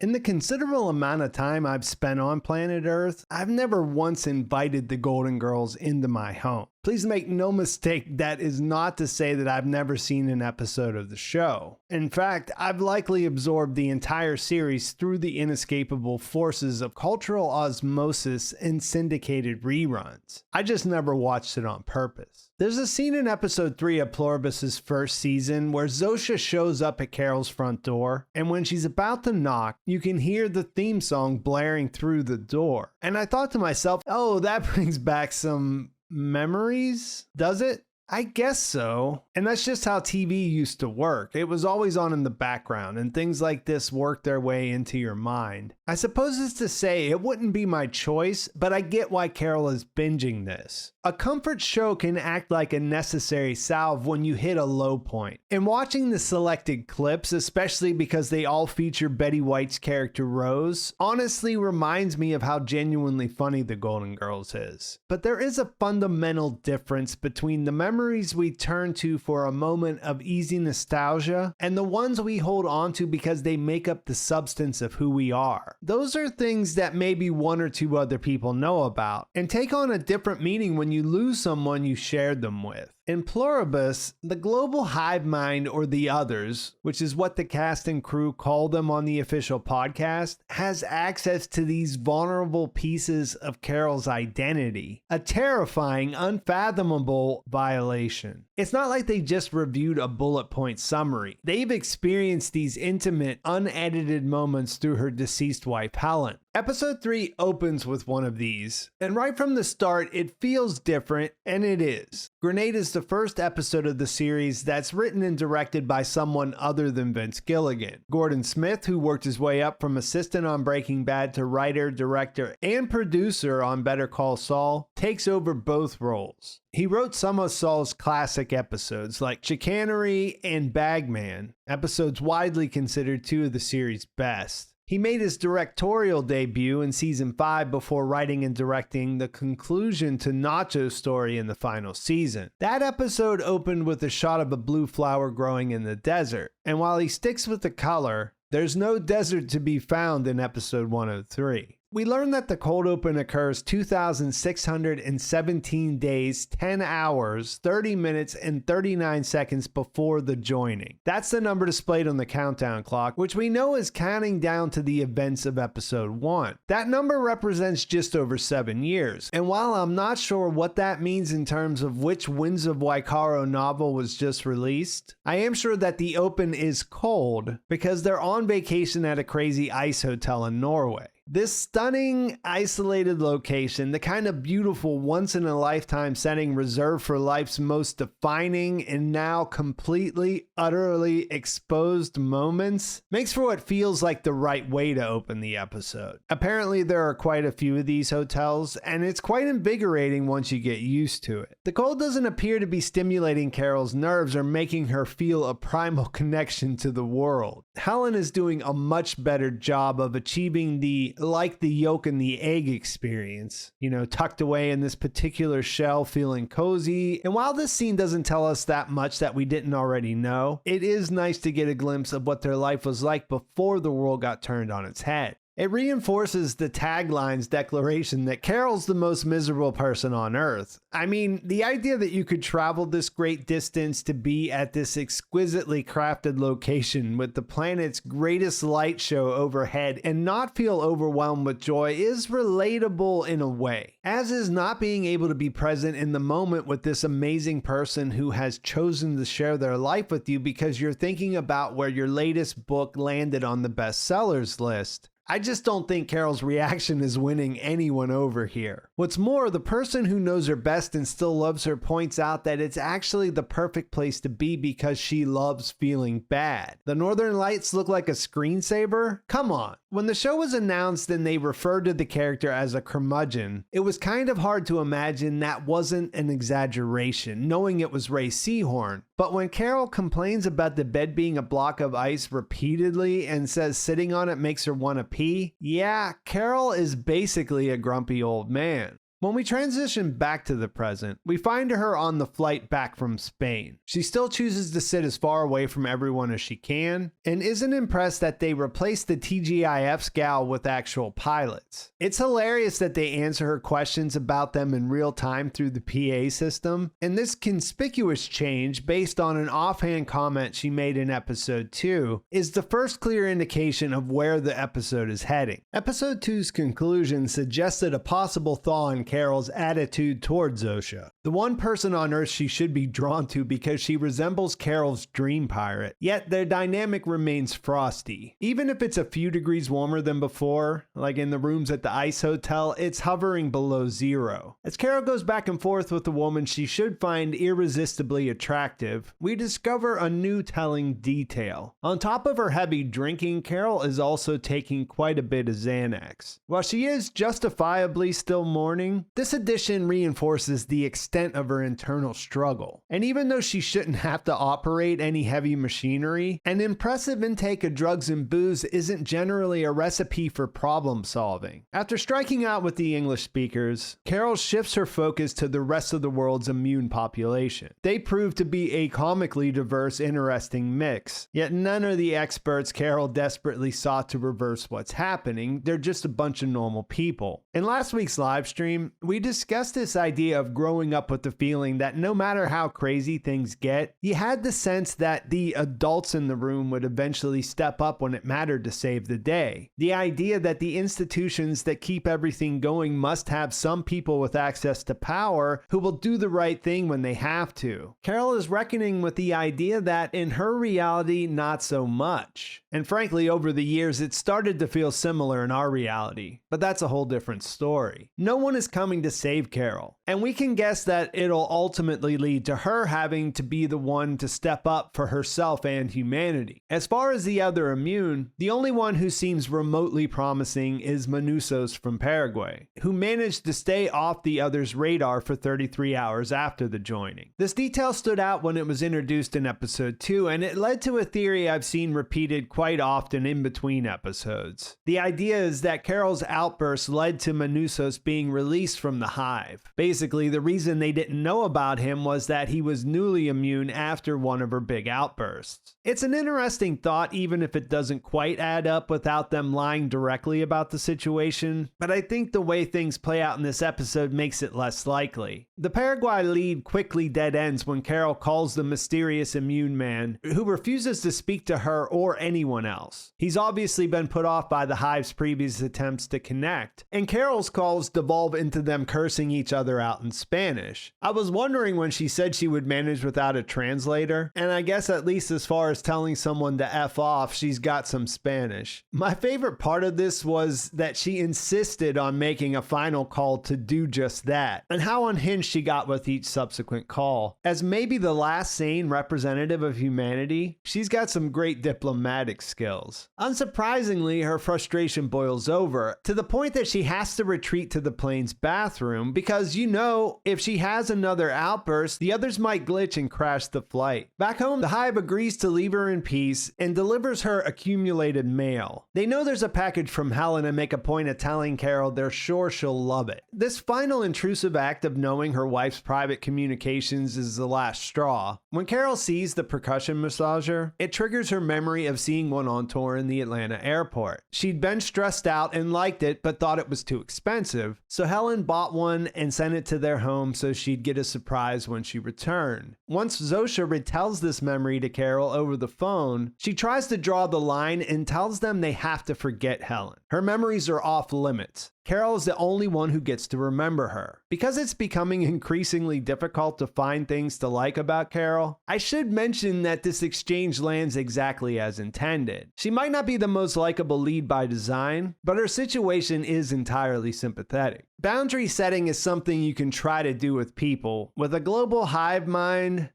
In the considerable amount of time I've spent on planet Earth, I've never once invited the Golden Girls into my home. Please make no mistake, that is not to say that I've never seen an episode of the show. In fact, I've likely absorbed the entire series through the inescapable forces of cultural osmosis and syndicated reruns. I just never watched it on purpose. There's a scene in episode 3 of Pluribus's first season where Zosia shows up at Carol's front door, and when she's about to knock, you can hear the theme song blaring through the door. And I thought to myself, oh, that brings back some memories, does it? I guess so. And that's just how TV used to work. It was always on in the background, and things like this work their way into your mind. I suppose it's to say it wouldn't be my choice, but I get why Carol is binging this. A comfort show can act like a necessary salve when you hit a low point. And watching the selected clips, especially because they all feature Betty White's character Rose, honestly reminds me of how genuinely funny the Golden Girls is. But there is a fundamental difference between the memories we turn to for a moment of easy nostalgia and the ones we hold on to because they make up the substance of who we are. Those are things that maybe one or two other people know about and take on a different meaning when you lose someone you shared them with. In Pluribus, the global hive mind, or the others, which is what the cast and crew call them on the official podcast, has access to these vulnerable pieces of Carol's identity. A terrifying, unfathomable violation. It's not like they just reviewed a bullet point summary. They've experienced these intimate, unedited moments through her deceased wife, Helen. Episode 3 opens with one of these, and right from the start, it feels different, and it is. Grenade is the first episode of the series that's written and directed by someone other than Vince Gilligan. Gordon Smith, who worked his way up from assistant on Breaking Bad to writer, director, and producer on Better Call Saul, takes over both roles. He wrote some of Saul's classic episodes like Chicanery and Bagman, episodes widely considered two of the series' best. He made his directorial debut in season 5 before writing and directing the conclusion to Nacho's story in the final season. That episode opened with a shot of a blue flower growing in the desert, and while he sticks with the color, there's no desert to be found in episode 103. We learn that the cold open occurs 2,617 days, 10 hours, 30 minutes, and 39 seconds before the joining. That's the number displayed on the countdown clock, which we know is counting down to the events of episode 1. That number represents just over 7 years, and while I'm not sure what that means in terms of which Winds of Waikaro novel was just released, I am sure that the open is cold because they're on vacation at a crazy ice hotel in Norway. This stunning, isolated location, the kind of beautiful once-in-a-lifetime setting reserved for life's most defining and now completely, utterly exposed moments, makes for what feels like the right way to open the episode. Apparently, there are quite a few of these hotels, and it's quite invigorating once you get used to it. The cold doesn't appear to be stimulating Carol's nerves or making her feel a primal connection to the world. Helen is doing a much better job of achieving the like the yolk and the egg experience, tucked away in this particular shell, feeling cozy. And while this scene doesn't tell us that much that we didn't already know, it is nice to get a glimpse of what their life was like before the world got turned on its head. It reinforces the tagline's declaration that Carol's the most miserable person on Earth. I mean, the idea that you could travel this great distance to be at this exquisitely crafted location with the planet's greatest light show overhead and not feel overwhelmed with joy is relatable in a way, as is not being able to be present in the moment with this amazing person who has chosen to share their life with you because you're thinking about where your latest book landed on the bestsellers list. I just don't think Carol's reaction is winning anyone over here. What's more, the person who knows her best and still loves her points out that it's actually the perfect place to be because she loves feeling bad. The Northern Lights look like a screensaver? Come on. When the show was announced and they referred to the character as a curmudgeon, it was kind of hard to imagine that wasn't an exaggeration, knowing it was Rhea Seehorn. But when Carol complains about the bed being a block of ice repeatedly and says sitting on it makes her want to pee, yeah, Carol is basically a grumpy old man. When we transition back to the present, we find her on the flight back from Spain. She still chooses to sit as far away from everyone as she can, and isn't impressed that they replaced the TGIF scowl with actual pilots. It's hilarious that they answer her questions about them in real time through the PA system, and this conspicuous change, based on an offhand comment she made in episode 2, is the first clear indication of where the episode is heading. Episode 2's conclusion suggested a possible thaw in Carol's attitude towards Zosia, the one person on Earth she should be drawn to because she resembles Carol's dream pirate, yet their dynamic remains frosty. Even if it's a few degrees warmer than before, like in the rooms at the ice hotel, it's hovering below zero. As Carol goes back and forth with the woman she should find irresistibly attractive, we discover a new telling detail. On top of her heavy drinking, Carol is also taking quite a bit of Xanax. While she is justifiably still mourning, this addition reinforces the extent of her internal struggle. And even though she shouldn't have to operate any heavy machinery, an impressive intake of drugs and booze isn't generally a recipe for problem solving. After striking out with the English speakers, Carol shifts her focus to the rest of the world's immune population. They prove to be a comically diverse, interesting mix, yet none of the experts Carol desperately sought to reverse what's happening. They're just a bunch of normal people. In last week's live stream, we discussed this idea of growing up with the feeling that no matter how crazy things get, you had the sense that the adults in the room would eventually step up when it mattered to save the day. The idea that the institutions that keep everything going must have some people with access to power who will do the right thing when they have to. Carol is reckoning with the idea that in her reality, not so much. And frankly, over the years, it started to feel similar in our reality. But that's a whole different story. No one is coming to save Carol, and we can guess that it'll ultimately lead to her having to be the one to step up for herself and humanity. As far as the other immune, the only one who seems remotely promising is Manusos from Paraguay, who managed to stay off the other's radar for 33 hours after the joining. This detail stood out when it was introduced in episode 2, and it led to a theory I've seen repeated quite often in between episodes. The idea is that Carol's outburst led to Manusos being released from the hive. Basically, the reason they didn't know about him was that he was newly immune after one of her big outbursts. It's an interesting thought, even if it doesn't quite add up without them lying directly about the situation, but I think the way things play out in this episode makes it less likely. The Paraguay lead quickly dead ends when Carol calls the mysterious immune man, who refuses to speak to her or anyone else. He's obviously been put off by the hive's previous attempts to connect, and Carol's calls devolve into them cursing each other out in Spanish. I was wondering when she said she would manage without a translator, and I guess at least as far as telling someone to F off, she's got some Spanish. My favorite part of this was that she insisted on making a final call to do just that, and how unhinged she got with each subsequent call. As maybe the last sane representative of humanity, she's got some great diplomatic skills. Unsurprisingly, her frustration boils over, to the point that she has to retreat to the plane's bathroom because, you know, if she has another outburst, the others might glitch and crash the flight. Back home, the hive agrees to leave her in peace and delivers her accumulated mail. They know there's a package from Helen and make a point of telling Carol they're sure she'll love it. This final intrusive act of knowing her wife's private communications is the last straw. When Carol sees the percussion massager, it triggers her memory of seeing one on tour in the Atlanta airport. She'd been stressed out and liked it, but thought it was too expensive, so Helen bought one and sent it to their home so she'd get a surprise when she returned. Once Zosia retells this memory to Carol over the phone, she tries to draw the line and tells them they have to forget Helen. Her memories are off limits. Carol is the only one who gets to remember her. Because it's becoming increasingly difficult to find things to like about Carol, I should mention that this exchange lands exactly as intended. She might not be the most likable lead by design, but her situation is entirely sympathetic. Boundary setting is something you can try to do with people. With a global hive mind,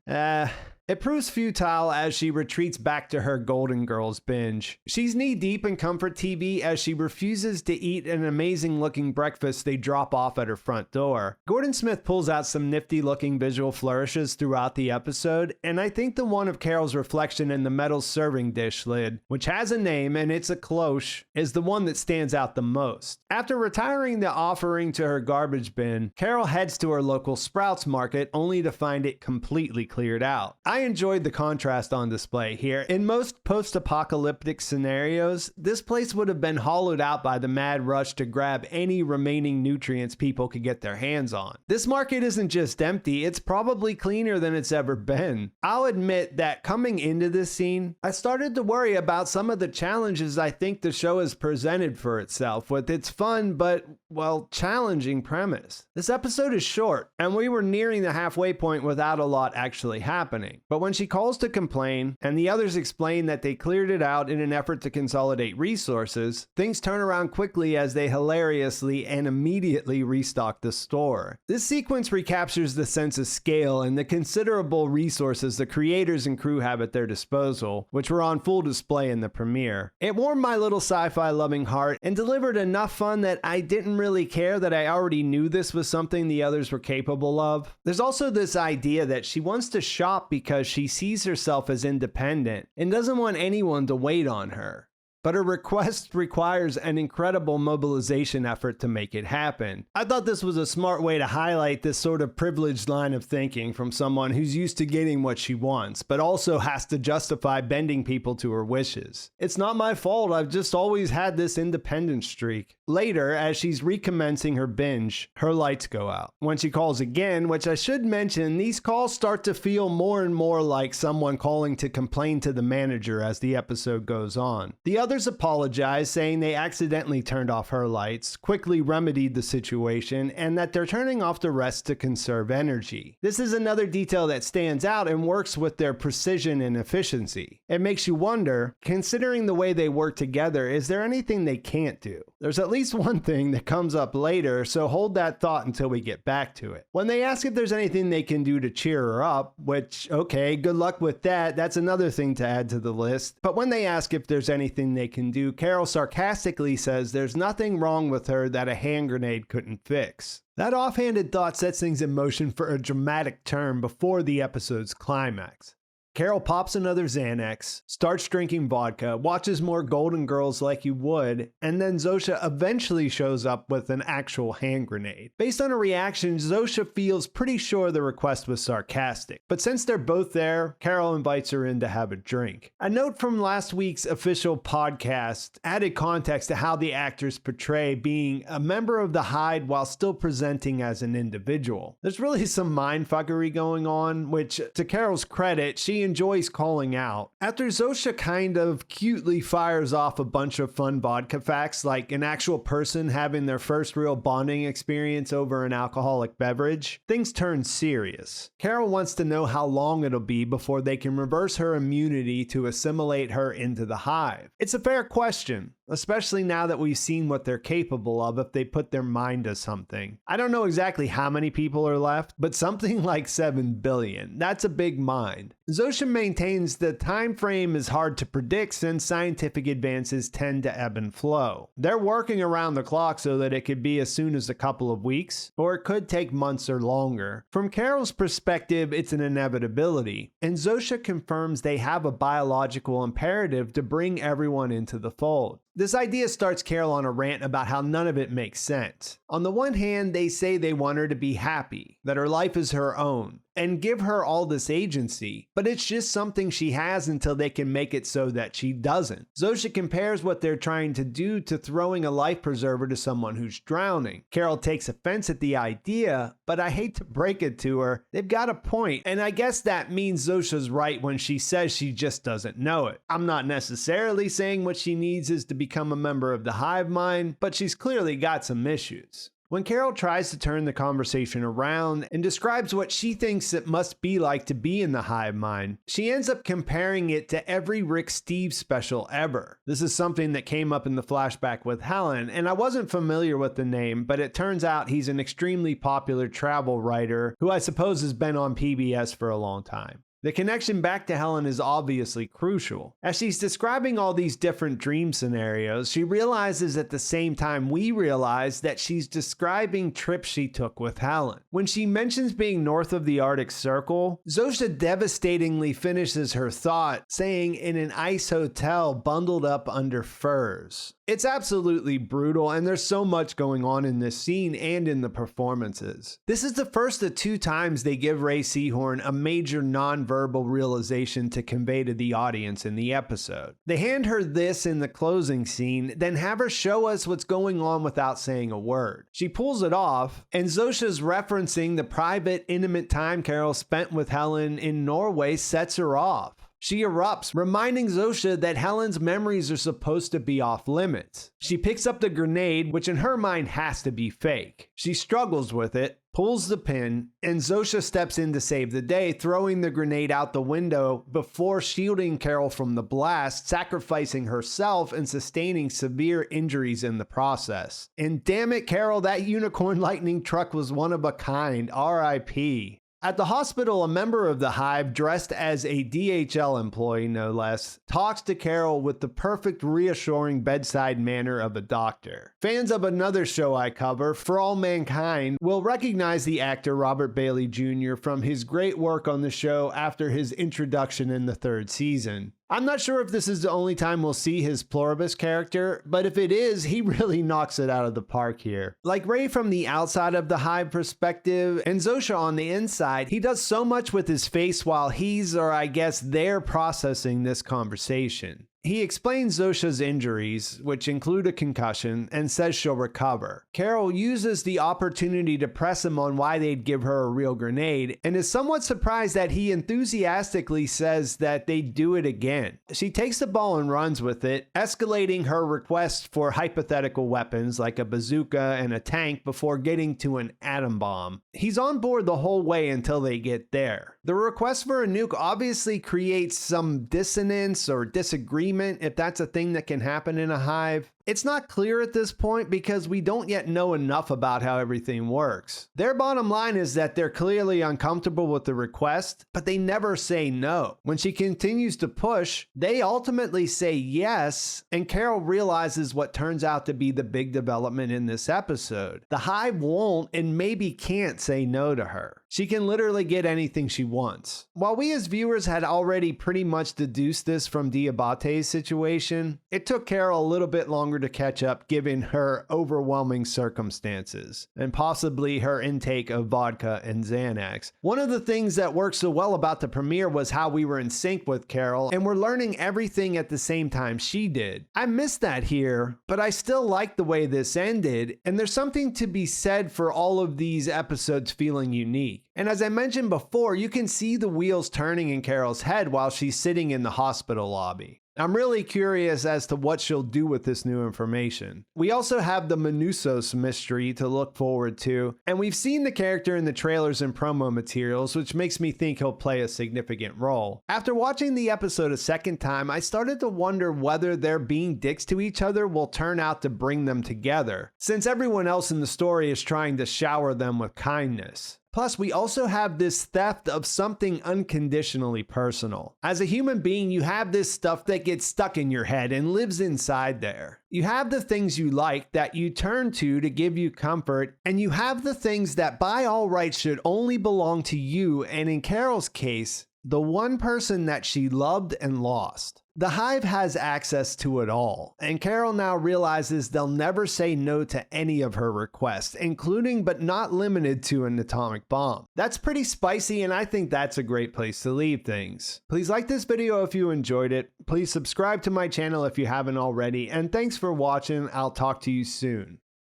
It proves futile as she retreats back to her Golden Girls binge. She's knee-deep in comfort TV as she refuses to eat an amazing-looking breakfast they drop off at her front door. Gordon Smith pulls out some nifty-looking visual flourishes throughout the episode, and I think the one of Carol's reflection in the metal serving dish lid, which has a name and it's a cloche, is the one that stands out the most. After retiring the offering to her garbage bin, Carol heads to her local Sprouts market only to find it completely cleared out. I enjoyed the contrast on display here. In most post-apocalyptic scenarios, this place would have been hollowed out by the mad rush to grab any remaining nutrients people could get their hands on. This market isn't just empty, it's probably cleaner than it's ever been. I'll admit that coming into this scene, I started to worry about some of the challenges I think the show has presented for itself with its fun but, well, challenging premise. This episode is short, and we were nearing the halfway point without a lot actually happening. But when she calls to complain, and the others explain that they cleared it out in an effort to consolidate resources, things turn around quickly as they hilariously and immediately restock the store. This sequence recaptures the sense of scale and the considerable resources the creators and crew have at their disposal, which were on full display in the premiere. It warmed my little sci-fi loving heart and delivered enough fun that I didn't really care that I already knew this was something the others were capable of. There's also this idea that she wants to shop because she sees herself as independent and doesn't want anyone to wait on her. But her request requires an incredible mobilization effort to make it happen. I thought this was a smart way to highlight this sort of privileged line of thinking from someone who's used to getting what she wants, but also has to justify bending people to her wishes. It's not my fault, I've just always had this independent streak. Later, as she's recommencing her binge, her lights go out. When she calls again, which I should mention, these calls start to feel more and more like someone calling to complain to the manager as the episode goes on. The others apologize, saying they accidentally turned off her lights, quickly remedied the situation, and that they're turning off the rest to conserve energy. This is another detail that stands out and works with their precision and efficiency. It makes you wonder, considering the way they work together, is there anything they can't do? There's at least one thing that comes up later, so hold that thought until we get back to it. When they ask if there's anything they can do to cheer her up, which, okay, good luck with that, that's another thing to add to the list. But when they ask if there's anything they can do, Carol sarcastically says there's nothing wrong with her that a hand grenade couldn't fix. That offhanded thought sets things in motion for a dramatic turn before the episode's climax. Carol pops another Xanax, starts drinking vodka, watches more Golden Girls like you would, and then Zosia eventually shows up with an actual hand grenade. Based on her reaction, Zosia feels pretty sure the request was sarcastic, but since they're both there, Carol invites her in to have a drink. A note from last week's official podcast added context to how the actors portray being a member of the Hive while still presenting as an individual. There's really some mindfuckery going on, which, to Carol's credit, she enjoys calling out. After Zosia kind of cutely fires off a bunch of fun vodka facts, like an actual person having their first real bonding experience over an alcoholic beverage, things turn serious. Carol wants to know how long it'll be before they can reverse her immunity to assimilate her into the Hive. It's a fair question, especially now that we've seen what they're capable of if they put their mind to something. I don't know exactly how many people are left, but something like 7 billion. That's a big mind. Zosia maintains the time frame is hard to predict since scientific advances tend to ebb and flow. They're working around the clock so that it could be as soon as a couple of weeks, or it could take months or longer. From Carol's perspective, it's an inevitability, and Zosia confirms they have a biological imperative to bring everyone into the fold. This idea starts Carol on a rant about how none of it makes sense. On the one hand, they say they want her to be happy, that her life is her own, and give her all this agency, but it's just something she has until they can make it so that she doesn't. Zosia compares what they're trying to do to throwing a life preserver to someone who's drowning. Carol takes offense at the idea, but I hate to break it to her, they've got a point, and I guess that means Zosia's right when she says she just doesn't know it. I'm not necessarily saying what she needs is to become a member of the hive mind, but she's clearly got some issues. When Carol tries to turn the conversation around and describes what she thinks it must be like to be in the hive mind, she ends up comparing it to every Rick Steves special ever. This is something that came up in the flashback with Helen, and I wasn't familiar with the name, but it turns out he's an extremely popular travel writer who I suppose has been on PBS for a long time. The connection back to Helen is obviously crucial. As she's describing all these different dream scenarios, she realizes at the same time we realize that she's describing trips she took with Helen. When she mentions being north of the Arctic Circle, Zosia devastatingly finishes her thought, saying in an ice hotel bundled up under furs. It's absolutely brutal, and there's so much going on in this scene and in the performances. This is the first of 2 times they give Rhea Seehorn a major non-verbal realization to convey to the audience in the episode. They hand her this in the closing scene, then have her show us what's going on without saying a word. She pulls it off, and Zosia's referencing the private, intimate time Carol spent with Helen in Norway sets her off. She erupts, reminding Zosia that Helen's memories are supposed to be off limits. She picks up the grenade, which in her mind has to be fake. She struggles with it, pulls the pin, and Zosia steps in to save the day, throwing the grenade out the window before shielding Carol from the blast, sacrificing herself and sustaining severe injuries in the process. And damn it, Carol, that unicorn lightning truck was one of a kind. R.I.P. At the hospital, a member of the Hive, dressed as a DHL employee no less, talks to Carol with the perfect reassuring bedside manner of a doctor. Fans of another show I cover, For All Mankind, will recognize the actor Robert Bailey Jr. from his great work on the show after his introduction in the 3rd season. I'm not sure if this is the only time we'll see his Pluribus character, but if it is, he really knocks it out of the park here. Like Ray from the outside of the Hive perspective, and Zosia on the inside, he does so much with his face while he's, or I guess they're, processing this conversation. He explains Zosia's injuries, which include a concussion, and says she'll recover. Carol uses the opportunity to press him on why they'd give her a real grenade, and is somewhat surprised that he enthusiastically says that they'd do it again. She takes the ball and runs with it, escalating her request for hypothetical weapons like a bazooka and a tank before getting to an atom bomb. He's on board the whole way until they get there. The request for a nuke obviously creates some dissonance or disagreement, if that's a thing that can happen in a Hive. It's not clear at this point because we don't yet know enough about how everything works. Their bottom line is that they're clearly uncomfortable with the request, but they never say no. When she continues to push, they ultimately say yes, and Carol realizes what turns out to be the big development in this episode. The Hive won't and maybe can't say no to her. She can literally get anything she wants. While we as viewers had already pretty much deduced this from Diabate's situation, it took Carol a little bit longer to catch up given her overwhelming circumstances, and possibly her intake of vodka and Xanax. One of the things that worked so well about the premiere was how we were in sync with Carol, and we're learning everything at the same time she did. I missed that here, but I still like the way this ended, and there's something to be said for all of these episodes feeling unique. And as I mentioned before, you can see the wheels turning in Carol's head while she's sitting in the hospital lobby. I'm really curious as to what she'll do with this new information. We also have the Menusos mystery to look forward to, and we've seen the character in the trailers and promo materials, which makes me think he'll play a significant role. After watching the episode a second time, I started to wonder whether their being dicks to each other will turn out to bring them together, since everyone else in the story is trying to shower them with kindness. Plus, we also have this theft of something unconditionally personal. As a human being, you have this stuff that gets stuck in your head and lives inside there. You have the things you like that you turn to give you comfort, and you have the things that by all rights should only belong to you, and in Carol's case, the one person that she loved and lost. The Hive has access to it all, and Carol now realizes they'll never say no to any of her requests, including but not limited to an atomic bomb. That's pretty spicy, and I think that's a great place to leave things. Please like this video if you enjoyed it, please subscribe to my channel if you haven't already, and thanks for watching. I'll talk to you soon.